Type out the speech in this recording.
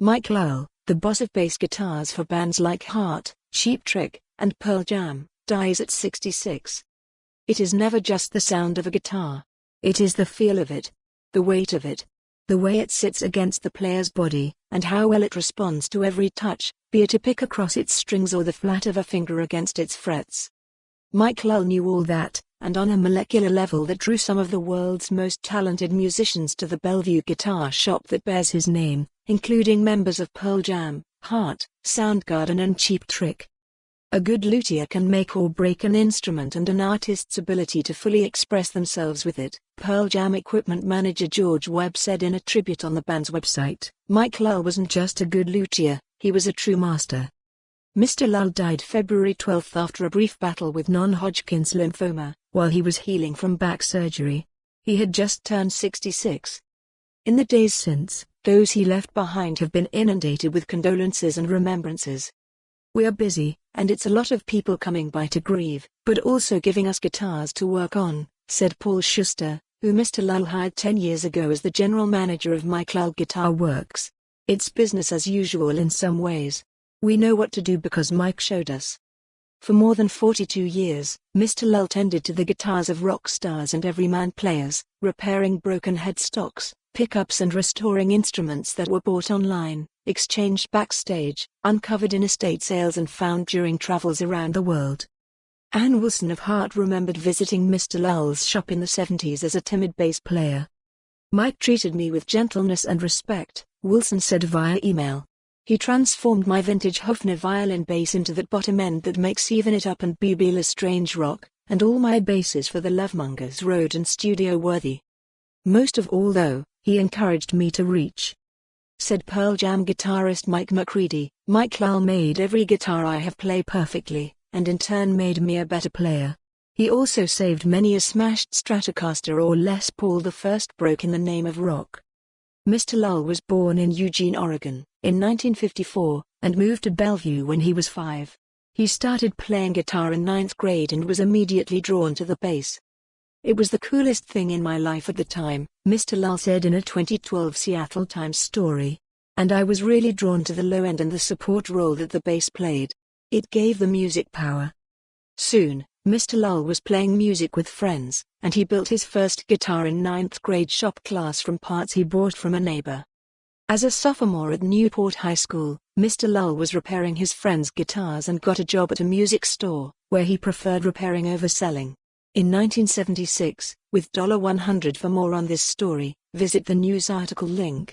Mike Lull, the boss of bass guitars for bands like Heart, Cheap Trick, and Pearl Jam, dies at 66. It is never just the sound of a guitar. It is the feel of it, the weight of it, the way it sits against the player's body, and how well it responds to every touch, be it a pick across its strings or the flat of a finger against its frets. Mike Lull knew all that, and on a molecular level that drew some of the world's most talented musicians to the Bellevue guitar shop that bears his name, including members of Pearl Jam, Heart, Soundgarden and Cheap Trick. A good luthier can make or break an instrument and an artist's ability to fully express themselves with it, Pearl Jam equipment manager George Webb said in a tribute on the band's website. Mike Lull wasn't just a good luthier, he was a true master. Mr. Lull died February 12 after a brief battle with non-Hodgkins lymphoma, while he was healing from back surgery. He had just turned 66. In the days since, those he left behind have been inundated with condolences and remembrances. We are busy, and it's a lot of people coming by to grieve, but also giving us guitars to work on, said Paul Schuster, who Mr. Lull hired 10 years ago as the general manager of Mike Lull Guitar Works. It's business as usual in some ways. We know what to do because Mike showed us. For more than 42 years, Mr. Lull tended to the guitars of rock stars and everyman players, repairing broken headstocks, pickups and restoring instruments that were bought online, exchanged backstage, uncovered in estate sales and found during travels around the world. Ann Wilson of Heart remembered visiting Mr. Lull's shop in the 70s as a timid bass player. Mike treated me with gentleness and respect, Wilson said via email. He transformed my vintage Hofner violin bass into that bottom end that makes even it up and B.B. Lestrange rock, and all my basses for the Lovemongers road and studio worthy. Most of all though, he encouraged me to reach. Said Pearl Jam guitarist Mike McCready, Mike Lull made every guitar I have play perfectly, and in turn made me a better player. He also saved many a smashed Stratocaster or Les Paul the first broke in the name of rock. Mr. Lull was born in Eugene, Oregon, in 1954, and moved to Bellevue when he was 5. He started playing guitar in 9th grade and was immediately drawn to the bass. It was the coolest thing in my life at the time, Mr. Lull said in a 2012 Seattle Times story. And I was really drawn to the low end and the support role that the bass played. It gave the music power. Soon, Mr. Lull was playing music with friends, and he built his first guitar in 9th grade shop class from parts he bought from a neighbor. As a sophomore at Newport High School, Mr. Lull was repairing his friends' guitars and got a job at a music store, where he preferred repairing over selling. In 1976, with $100 for more on this story, visit the news article link.